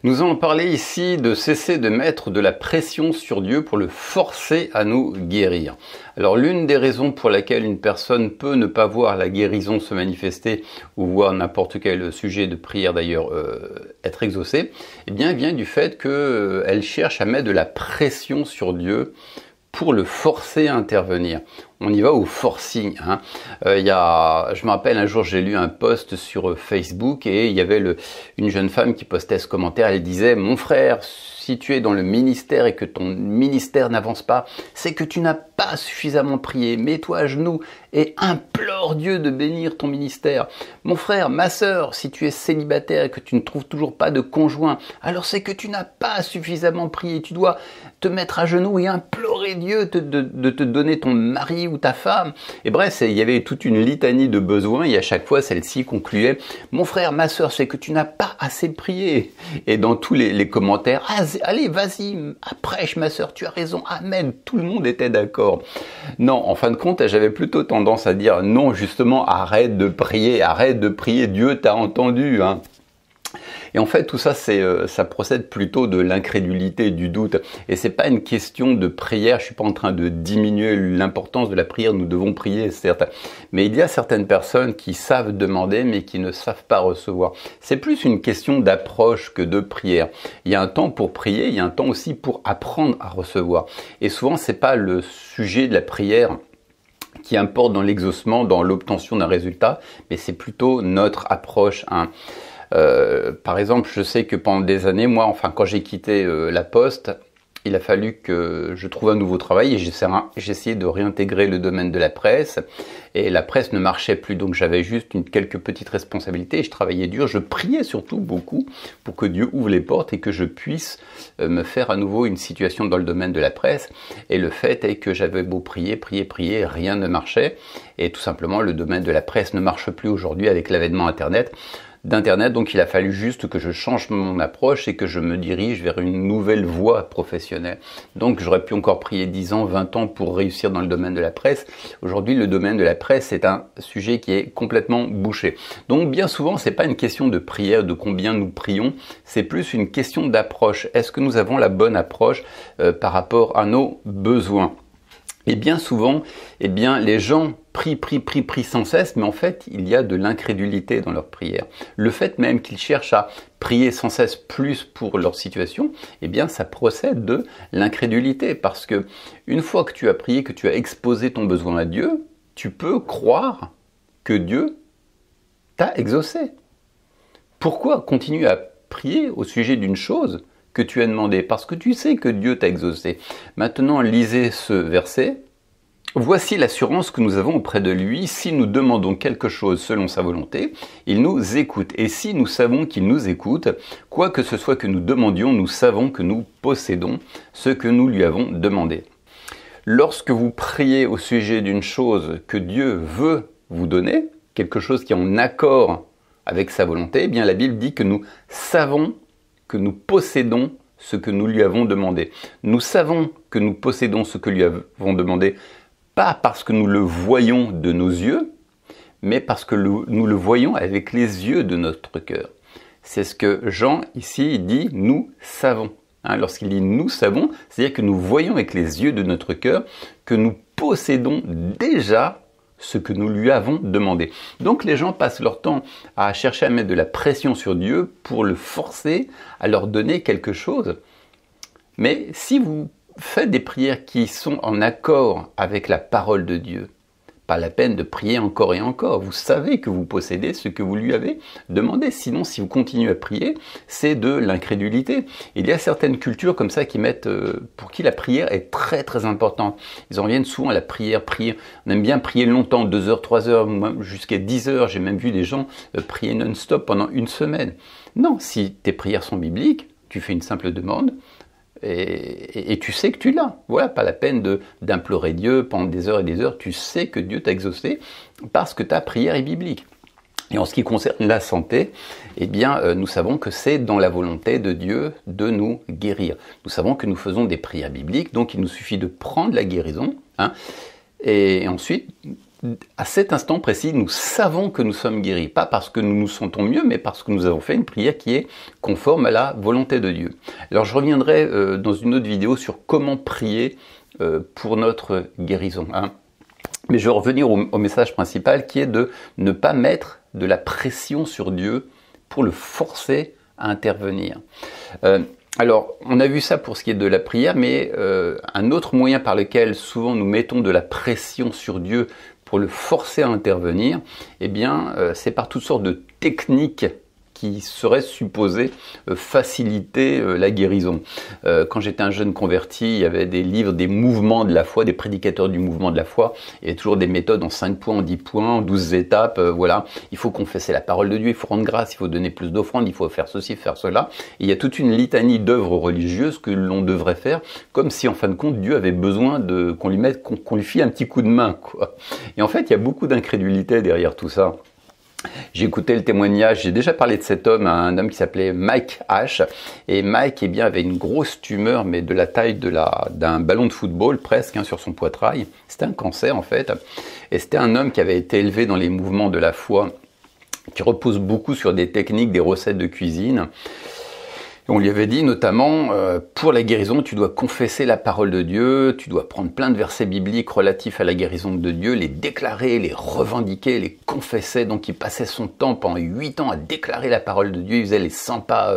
Nous allons parler ici de cesser de mettre de la pression sur Dieu pour le forcer à nous guérir. Alors l'une des raisons pour laquelle une personne peut ne pas voir la guérison se manifester ou voir n'importe quel sujet de prière d'ailleurs être exaucé, eh bien vient du fait qu'elle cherche à mettre de la pression sur Dieu pour le forcer à intervenir. On y va au forcing. Je me rappelle un jour j'ai lu un post sur Facebook et il y avait une jeune femme qui postait ce commentaire. Elle disait: mon frère, si tu es dans le ministère et que ton ministère n'avance pas, c'est que tu n'as pas suffisamment prié. Mets-toi à genoux et implore Dieu de bénir ton ministère. Mon frère, ma sœur, si tu es célibataire et que tu ne trouves toujours pas de conjoint, alors c'est que tu n'as pas suffisamment prié. Tu dois te mettre à genoux et implorer Dieu de te donner ton mari ou ta femme. Et bref, il y avait toute une litanie de besoins et à chaque fois celle-ci concluait: mon frère, ma sœur, c'est que tu n'as pas assez prié. Et dans tous les commentaires: allez, vas-y, prêche ma sœur, tu as raison, amen. Tout le monde était d'accord. Non, en fin de compte, j'avais plutôt tendance à dire non, justement, arrête de prier, Dieu t'a entendu, hein. Et en fait, tout ça, ça procède plutôt de l'incrédulité, du doute. Et c'est pas une question de prière. Je suis pas en train de diminuer l'importance de la prière. Nous devons prier, certes. Mais il y a certaines personnes qui savent demander, mais qui ne savent pas recevoir. C'est plus une question d'approche que de prière. Il y a un temps pour prier, il y a un temps aussi pour apprendre à recevoir. Et souvent, c'est pas le sujet de la prière qui importe dans l'exaucement, dans l'obtention d'un résultat, mais c'est plutôt notre approche, hein. Par exemple, je sais que pendant des années, moi, quand j'ai quitté la Poste, il a fallu que je trouve un nouveau travail et j'ai essayé de réintégrer le domaine de la presse et la presse ne marchait plus, donc j'avais juste quelques petites responsabilités et je travaillais dur, je priais surtout beaucoup pour que Dieu ouvre les portes et que je puisse me faire à nouveau une situation dans le domaine de la presse. Et le fait est que j'avais beau prier, rien ne marchait et tout simplement le domaine de la presse ne marche plus aujourd'hui avec l'avènement d'Internet, donc il a fallu juste que je change mon approche et que je me dirige vers une nouvelle voie professionnelle. Donc j'aurais pu encore prier 10 ans, 20 ans pour réussir dans le domaine de la presse. Aujourd'hui, le domaine de la presse est un sujet qui est complètement bouché. Donc bien souvent, c'est pas une question de prière, de combien nous prions, c'est plus une question d'approche. Est-ce que nous avons la bonne approche par rapport à nos besoins ? Et bien souvent, les gens prient sans cesse, mais en fait, il y a de l'incrédulité dans leur prière. Le fait même qu'ils cherchent à prier sans cesse plus pour leur situation, ça procède de l'incrédulité. Parce que une fois que tu as prié, que tu as exposé ton besoin à Dieu, tu peux croire que Dieu t'a exaucé. Pourquoi continuer à prier au sujet d'une chose que tu as demandé? Parce que tu sais que Dieu t'a exaucé. Maintenant, lisez ce verset. Voici l'assurance que nous avons auprès de lui. Si nous demandons quelque chose selon sa volonté, il nous écoute. Et si nous savons qu'il nous écoute, quoi que ce soit que nous demandions, nous savons que nous possédons ce que nous lui avons demandé. Lorsque vous priez au sujet d'une chose que Dieu veut vous donner, quelque chose qui est en accord avec sa volonté, la Bible dit que nous savons que nous possédons ce que nous lui avons demandé. Nous savons que nous possédons ce que lui avons demandé, pas parce que nous le voyons de nos yeux, mais parce que nous le voyons avec les yeux de notre cœur. C'est ce que Jean ici dit, nous savons. Lorsqu'il dit nous savons, c'est-à-dire que nous voyons avec les yeux de notre cœur que nous possédons déjà ce que nous lui avons demandé. Donc les gens passent leur temps à chercher à mettre de la pression sur Dieu pour le forcer à leur donner quelque chose. Mais si vous faites des prières qui sont en accord avec la parole de Dieu, pas la peine de prier encore et encore. Vous savez que vous possédez ce que vous lui avez demandé. Sinon, si vous continuez à prier, c'est de l'incrédulité. Il y a certaines cultures comme ça qui mettent, pour qui la prière est très très importante. Ils en viennent souvent à la prière. On aime bien prier longtemps, 2 heures, 3 heures, jusqu'à 10 heures. J'ai même vu des gens prier non-stop pendant une semaine. Non, si tes prières sont bibliques, tu fais une simple demande, et tu sais que tu l'as. Voilà, pas la peine d'implorer Dieu pendant des heures et des heures. Tu sais que Dieu t'a exaucé parce que ta prière est biblique. Et en ce qui concerne la santé, nous savons que c'est dans la volonté de Dieu de nous guérir. Nous savons que nous faisons des prières bibliques, donc il nous suffit de prendre la guérison, et ensuite à cet instant précis, nous savons que nous sommes guéris. Pas parce que nous nous sentons mieux, mais parce que nous avons fait une prière qui est conforme à la volonté de Dieu. Alors je reviendrai dans une autre vidéo sur comment prier pour notre guérison. Mais je vais revenir au message principal qui est de ne pas mettre de la pression sur Dieu pour le forcer à intervenir. Alors, on a vu ça pour ce qui est de la prière, mais un autre moyen par lequel souvent nous mettons de la pression sur Dieu pour le forcer à intervenir, eh bien, c'est par toutes sortes de techniques qui seraient supposées faciliter la guérison. Quand j'étais un jeune converti, il y avait des livres, des mouvements de la foi, des prédicateurs du mouvement de la foi. Il y avait toujours des méthodes en 5 points, en 10 points, en 12 étapes. Voilà, il faut confesser la parole de Dieu, il faut rendre grâce, il faut donner plus d'offrandes, il faut faire ceci, faire cela. Et il y a toute une litanie d'œuvres religieuses que l'on devrait faire, comme si en fin de compte Dieu avait besoin qu'on lui fie un petit coup de main, quoi. Et en fait, il y a beaucoup d'incrédulité derrière tout ça. J'ai écouté le témoignage, j'ai déjà parlé de cet homme, un homme qui s'appelait Mike H. Et Mike, eh bien, avait une grosse tumeur, mais de la taille d'un ballon de football presque, sur son poitrail. C'était un cancer en fait. Et c'était un homme qui avait été élevé dans les mouvements de la foi, qui repose beaucoup sur des techniques, des recettes de cuisine. On lui avait dit notamment, pour la guérison, tu dois confesser la parole de Dieu, tu dois prendre plein de versets bibliques relatifs à la guérison de Dieu, les déclarer, les revendiquer, les confesser. Donc il passait son temps pendant 8 ans à déclarer la parole de Dieu, il faisait les 100 pas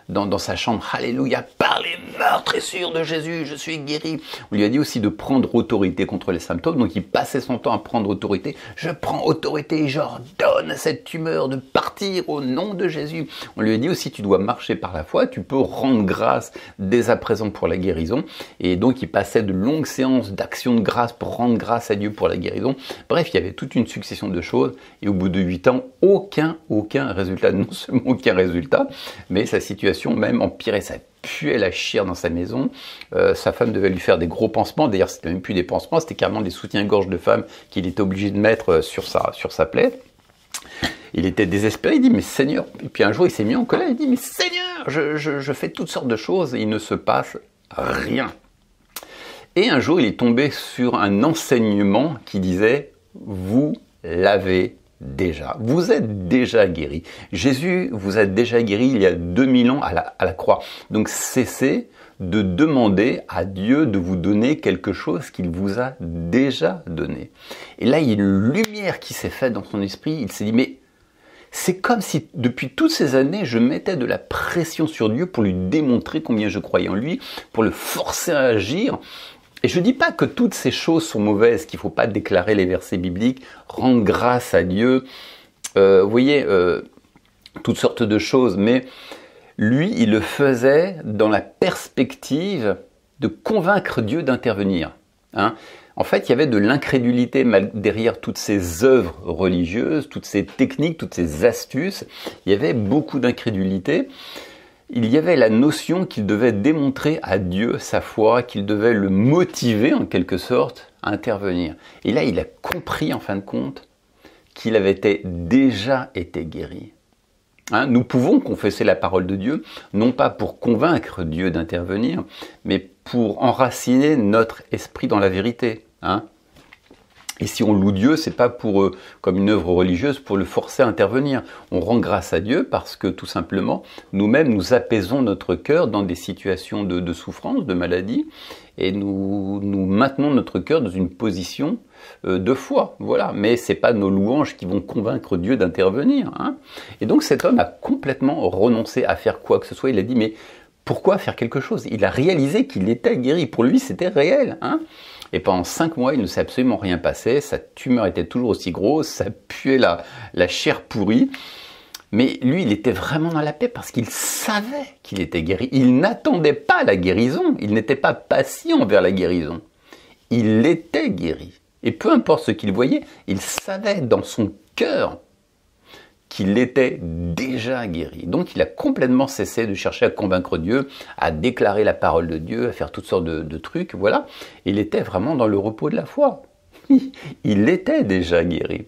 dans sa chambre, alléluia, par les meurtrissures de Jésus, je suis guéri. On lui a dit aussi de prendre autorité contre les symptômes, donc il passait son temps à prendre autorité. Je prends autorité et j'ordonne à cette tumeur de partir au nom de Jésus. On lui a dit aussi, tu dois marcher par la foi, tu peux rendre grâce dès à présent pour la guérison. Et donc il passait de longues séances d'action de grâce pour rendre grâce à Dieu pour la guérison. Bref, il y avait toute une succession de choses et au bout de 8 ans, aucun résultat, non seulement aucun résultat, mais sa situation même empirait, ça puait la chair dans sa maison. Sa femme devait lui faire des gros pansements, d'ailleurs c'était même plus des pansements, c'était carrément des soutiens-gorge de femme qu'il était obligé de mettre sur sa plaie. Il était désespéré, il dit mais Seigneur, et puis un jour il s'est mis en colère, il dit mais Seigneur, je fais toutes sortes de choses et il ne se passe rien. Et un jour il est tombé sur un enseignement qui disait vous l'avez déjà, vous êtes déjà guéri. Jésus vous a déjà guéri il y a 2000 ans à la croix. Donc cessez de demander à Dieu de vous donner quelque chose qu'il vous a déjà donné. Et là, il y a une lumière qui s'est faite dans son esprit. Il s'est dit, mais c'est comme si depuis toutes ces années, je mettais de la pression sur Dieu pour lui démontrer combien je croyais en lui, pour le forcer à agir. Et je ne dis pas que toutes ces choses sont mauvaises, qu'il ne faut pas déclarer les versets bibliques, rendre grâce à Dieu, vous voyez, toutes sortes de choses, mais lui, il le faisait dans la perspective de convaincre Dieu d'intervenir. En fait, il y avait de l'incrédulité derrière toutes ces œuvres religieuses, toutes ces techniques, toutes ces astuces. Il y avait beaucoup d'incrédulité. Il y avait la notion qu'il devait démontrer à Dieu sa foi, qu'il devait le motiver en quelque sorte à intervenir. Et là, il a compris en fin de compte qu'il avait déjà été guéri. Nous pouvons confesser la parole de Dieu, non pas pour convaincre Dieu d'intervenir, mais pour enraciner notre esprit dans la vérité. Et si on loue Dieu, c'est pas comme une œuvre religieuse pour le forcer à intervenir. On rend grâce à Dieu parce que tout simplement, nous-mêmes, nous apaisons notre cœur dans des situations de souffrance, de maladie, et nous maintenons notre cœur dans une position de foi. Voilà. Mais c'est pas nos louanges qui vont convaincre Dieu d'intervenir. Et donc cet homme a complètement renoncé à faire quoi que ce soit. Il a dit, mais pourquoi faire quelque chose? Il a réalisé qu'il était guéri. Pour lui, c'était réel. Et pendant 5 mois, il ne s'est absolument rien passé. Sa tumeur était toujours aussi grosse, ça puait la chair pourrie. Mais lui, il était vraiment dans la paix parce qu'il savait qu'il était guéri. Il n'attendait pas la guérison. Il n'était pas patient vers la guérison. Il était guéri. Et peu importe ce qu'il voyait, il savait dans son cœur qu'il était déjà guéri. Donc il a complètement cessé de chercher à convaincre Dieu, à déclarer la parole de Dieu, à faire toutes sortes de trucs, voilà. Il était vraiment dans le repos de la foi. Il était déjà guéri.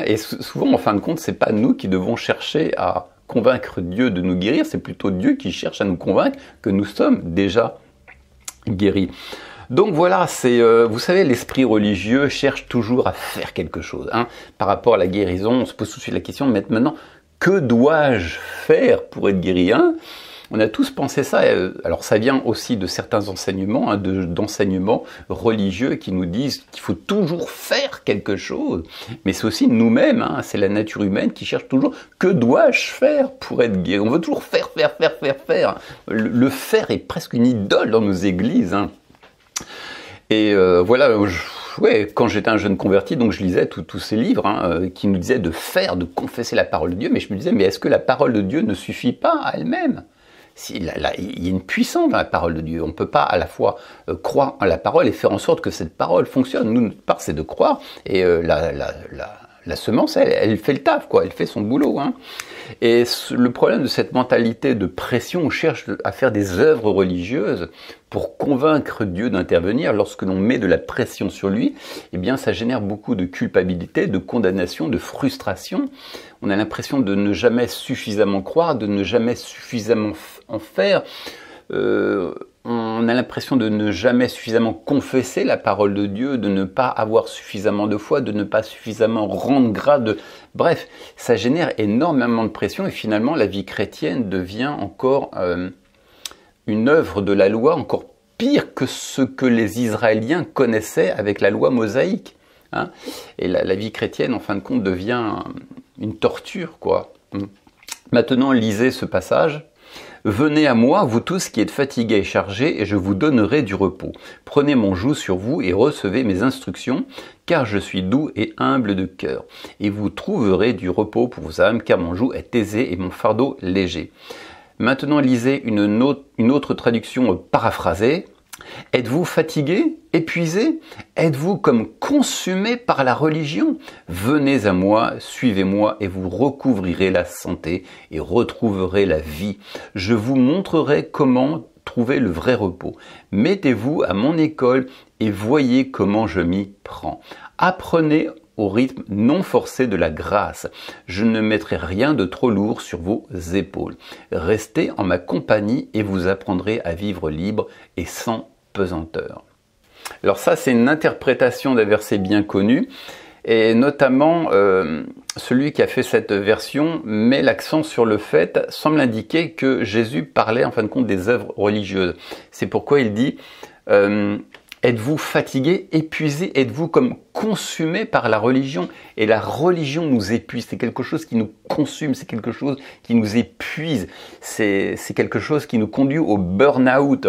Et souvent, en fin de compte, c'est pas nous qui devons chercher à convaincre Dieu de nous guérir, c'est plutôt Dieu qui cherche à nous convaincre que nous sommes déjà guéris. Donc voilà, c'est, vous savez, l'esprit religieux cherche toujours à faire quelque chose. Hein. Par rapport à la guérison, on se pose tout de suite la question, mais maintenant, que dois-je faire pour être guéri, hein? On a tous pensé ça. Alors ça vient aussi de certains enseignements, hein, d'enseignements religieux qui nous disent qu'il faut toujours faire quelque chose. Mais c'est aussi nous-mêmes, hein, c'est la nature humaine qui cherche toujours que dois-je faire pour être guéri. On veut toujours faire. Le faire est presque une idole dans nos églises. Hein. Et voilà, ouais, quand j'étais un jeune converti, donc je lisais tous ces livres hein, qui nous disaient de faire, de confesser la parole de Dieu. Mais je me disais, mais est-ce que la parole de Dieu ne suffit pas à elle-même? Il y a une puissance dans la parole de Dieu. On ne peut pas à la fois croire en la parole et faire en sorte que cette parole fonctionne. Nous, notre part, c'est de croire. Et la semence, elle fait le taf, quoi. Elle fait son boulot. Hein. Et le problème de cette mentalité de pression, on cherche à faire des œuvres religieuses pour convaincre Dieu d'intervenir. Lorsque l'on met de la pression sur lui, eh bien, ça génère beaucoup de culpabilité, de condamnation, de frustration. On a l'impression de ne jamais suffisamment croire, de ne jamais suffisamment en faire. On a l'impression de ne jamais suffisamment confesser la parole de Dieu, de ne pas avoir suffisamment de foi, de ne pas suffisamment rendre grâce. Bref, ça génère énormément de pression et finalement la vie chrétienne devient encore une œuvre de la loi, encore pire que ce que les Israéliens connaissaient avec la loi mosaïque. Hein. Et la vie chrétienne, en fin de compte, devient une torture, quoi. Maintenant, lisez ce passage. « Venez à moi, vous tous qui êtes fatigués et chargés, et je vous donnerai du repos. Prenez mon joug sur vous et recevez mes instructions, car je suis doux et humble de cœur. Et vous trouverez du repos pour vos âmes, car mon joug est aisé et mon fardeau léger. » Maintenant, lisez une autre traduction paraphrasée. « Êtes-vous fatigué, épuisé? Êtes-vous comme consumé par la religion? Venez à moi, suivez-moi et vous recouvrirez la santé et retrouverez la vie. Je vous montrerai comment trouver le vrai repos. Mettez-vous à mon école et voyez comment je m'y prends. Apprenez au rythme non forcé de la grâce. Je ne mettrai rien de trop lourd sur vos épaules. Restez en ma compagnie et vous apprendrez à vivre libre et sans pesanteur. » Alors ça, c'est une interprétation d'un verset bien connu, et notamment celui qui a fait cette version met l'accent sur le fait, semble indiquer que Jésus parlait en fin de compte des œuvres religieuses. C'est pourquoi il dit êtes-vous fatigué, épuisé, êtes-vous comme consumé par la religion? Et la religion nous épuise, c'est quelque chose qui nous consume, c'est quelque chose qui nous épuise, c'est quelque chose qui nous conduit au burn-out,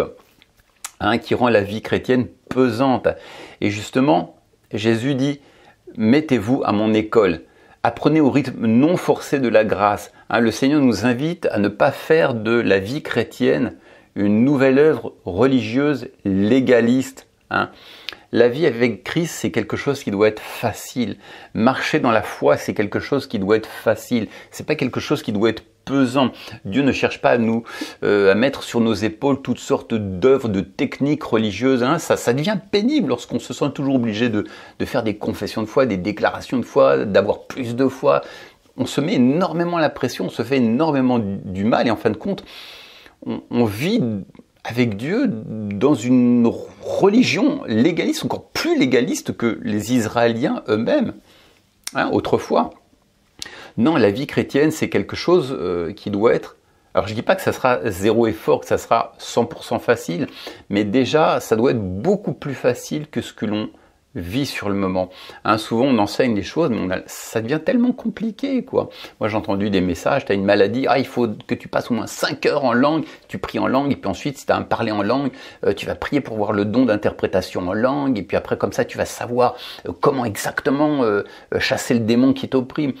hein, qui rend la vie chrétienne pesante. Et justement, Jésus dit, mettez-vous à mon école, apprenez au rythme non forcé de la grâce. Hein, le Seigneur nous invite à ne pas faire de la vie chrétienne une nouvelle œuvre religieuse légaliste. Hein. La vie avec Christ, c'est quelque chose qui doit être facile. Marcher dans la foi, c'est quelque chose qui doit être facile. C'est pas quelque chose qui doit être pesant. Dieu ne cherche pas à mettre sur nos épaules toutes sortes d'œuvres, de techniques religieuses. Hein. Ça devient pénible lorsqu'on se sent toujours obligé de faire des confessions de foi, des déclarations de foi, d'avoir plus de foi. On se met énormément la pression, on se fait énormément du mal et en fin de compte, on vit avec Dieu dans une religion légaliste, encore plus légaliste que les Israéliens eux-mêmes, hein, autrefois. Non, la vie chrétienne, c'est quelque chose qui doit être... Alors je ne dis pas que ça sera zéro effort, que ça sera 100% facile, mais déjà, ça doit être beaucoup plus facile que ce que l'on vit sur le moment. Hein, souvent, on enseigne des choses, mais ça devient tellement compliqué, quoi. Moi, j'ai entendu des messages, tu as une maladie, il faut que tu passes au moins 5 heures en langue, tu pries en langue, et puis ensuite, si tu as un parler en langue, tu vas prier pour voir le don d'interprétation en langue, et puis après, comme ça, tu vas savoir comment exactement chasser le démon qui t'opprime.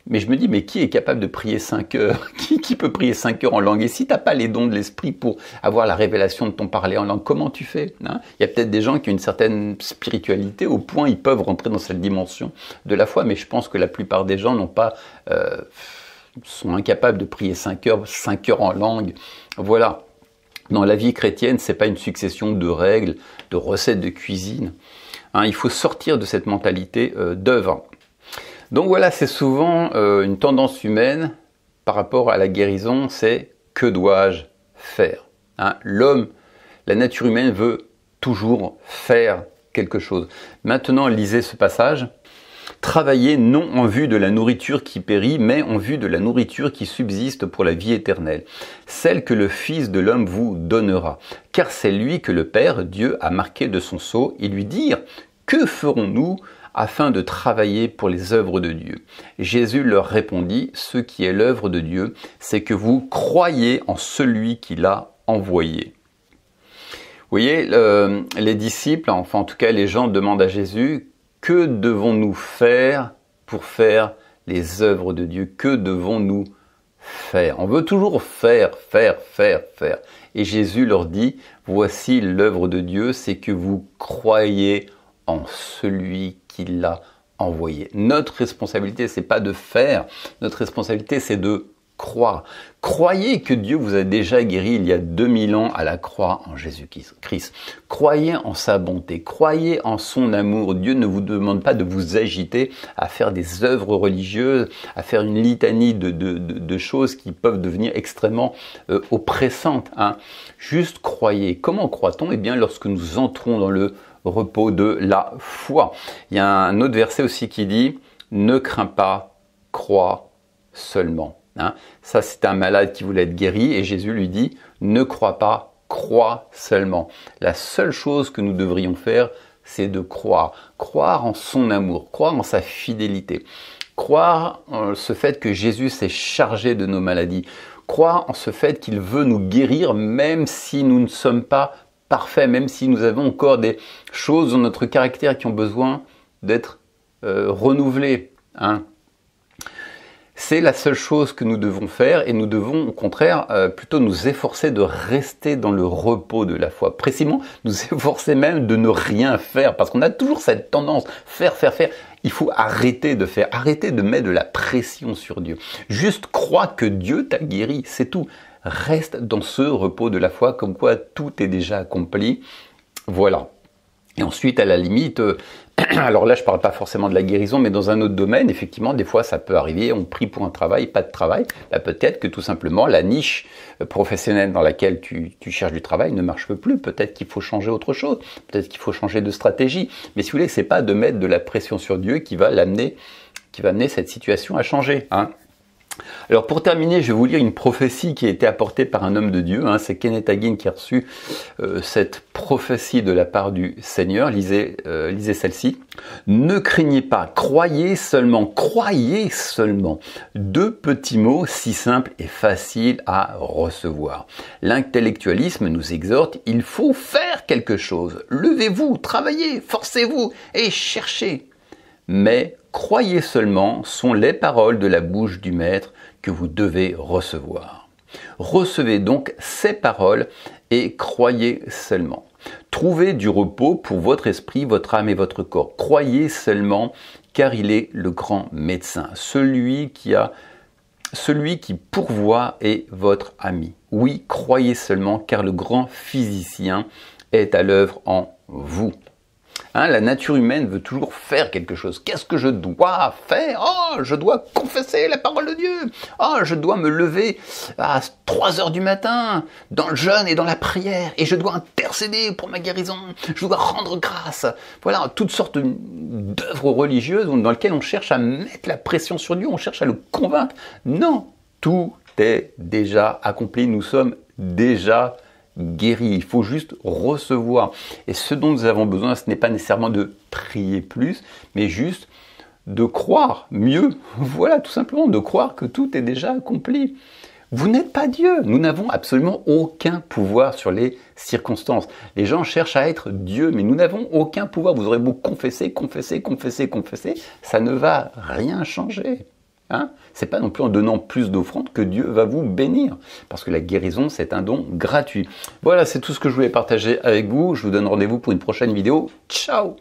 Mais je me dis, mais qui est capable de prier 5 heures? Qui peut prier 5 heures en langue? Et si tu n'as pas les dons de l'esprit pour avoir la révélation de ton parler en langue, comment tu fais, hein? Il y a peut-être des gens qui ont une certaine spiritualité au point ils peuvent rentrer dans cette dimension de la foi, mais je pense que la plupart des gens n'ont pas, sont incapables de prier 5 heures en langue. Voilà. Dans la vie chrétienne, c'est pas une succession de règles, de recettes de cuisine. Hein, il faut sortir de cette mentalité d'œuvre. Donc voilà, c'est souvent une tendance humaine par rapport à la guérison, c'est que dois-je faire, hein? L'homme, la nature humaine veut toujours faire quelque chose. Maintenant, lisez ce passage. Travaillez non en vue de la nourriture qui périt, mais en vue de la nourriture qui subsiste pour la vie éternelle, celle que le Fils de l'homme vous donnera. Car c'est lui que le Père, Dieu, a marqué de son sceau, et lui dire, que ferons-nous afin de travailler pour les œuvres de Dieu? Jésus leur répondit, ce qui est l'œuvre de Dieu, c'est que vous croyez en celui qui l'a envoyé. Vous voyez, les disciples, enfin en tout cas les gens demandent à Jésus, que devons-nous faire pour faire les œuvres de Dieu? Que devons-nous faire? On veut toujours faire. Et Jésus leur dit, voici l'œuvre de Dieu, c'est que vous croyez en celui qui l'a envoyé. Notre responsabilité, c'est pas de faire, notre responsabilité, c'est de croire. Croyez que Dieu vous a déjà guéri il y a 2000 ans à la croix en Jésus-Christ. Croyez en sa bonté, croyez en son amour. Dieu ne vous demande pas de vous agiter à faire des œuvres religieuses, à faire une litanie de choses qui peuvent devenir extrêmement oppressantes. Juste croyez. Comment croit-on? Eh bien, lorsque nous entrons dans le repos de la foi. Il y a un autre verset aussi qui dit « Ne crains pas, crois seulement ». Ça, c'est un malade qui voulait être guéri et Jésus lui dit « Ne crois pas, crois seulement ». La seule chose que nous devrions faire, c'est de croire. Croire en son amour, croire en sa fidélité. Croire en ce fait que Jésus s'est chargé de nos maladies. Croire en ce fait qu'il veut nous guérir même si nous ne sommes pas parfaits, même si nous avons encore des choses dans notre caractère qui ont besoin d'être renouvelées. C'est la seule chose que nous devons faire et nous devons au contraire plutôt nous efforcer de rester dans le repos de la foi. Précisément, nous efforcer même de ne rien faire parce qu'on a toujours cette tendance, faire. Il faut arrêter de faire, arrêter de mettre de la pression sur Dieu. Juste crois que Dieu t'a guéri, c'est tout. Reste dans ce repos de la foi comme quoi tout est déjà accompli. Voilà. Et ensuite, à la limite, alors là, je ne parle pas forcément de la guérison, mais dans un autre domaine, effectivement, des fois, ça peut arriver, on prie pour un travail, pas de travail. Là, peut-être que tout simplement, la niche professionnelle dans laquelle tu cherches du travail ne marche plus. Peut-être qu'il faut changer autre chose, peut-être qu'il faut changer de stratégie. Mais si vous voulez, c'est pas de mettre de la pression sur Dieu qui va amener cette situation à changer. Alors pour terminer, je vais vous lire une prophétie qui a été apportée par un homme de Dieu. C'est Kenneth Hagin qui a reçu cette prophétie de la part du Seigneur. Lisez celle-ci. Ne craignez pas, croyez seulement. Deux petits mots si simples et faciles à recevoir. L'intellectualisme nous exhorte, il faut faire quelque chose. Levez-vous, travaillez, forcez-vous et cherchez. Mais croyez seulement sont les paroles de la bouche du Maître que vous devez recevoir. Recevez donc ces paroles et croyez seulement. Trouvez du repos pour votre esprit, votre âme et votre corps. Croyez seulement car il est le grand médecin, celui qui pourvoit est votre ami. Oui, croyez seulement car le grand physicien est à l'œuvre en vous. La nature humaine veut toujours faire quelque chose. Qu'est-ce que je dois faire? Oh, je dois confesser la parole de Dieu. Oh, je dois me lever à 3 heures du matin dans le jeûne et dans la prière. Et je dois intercéder pour ma guérison. Je dois rendre grâce. Voilà, toutes sortes d'œuvres religieuses dans lesquelles on cherche à mettre la pression sur Dieu. On cherche à le convaincre. Non, tout est déjà accompli. Nous sommes déjà guéri, il faut juste recevoir. Et ce dont nous avons besoin, ce n'est pas nécessairement de prier plus, mais juste de croire mieux. Voilà, tout simplement, de croire que tout est déjà accompli. Vous n'êtes pas Dieu. Nous n'avons absolument aucun pouvoir sur les circonstances. Les gens cherchent à être Dieu, mais nous n'avons aucun pouvoir. Vous aurez beau confesser, ça ne va rien changer. C'est pas non plus en donnant plus d'offrandes que Dieu va vous bénir, parce que la guérison c'est un don gratuit. Voilà, c'est tout ce que je voulais partager avec vous. Je vous donne rendez-vous pour une prochaine vidéo. Ciao!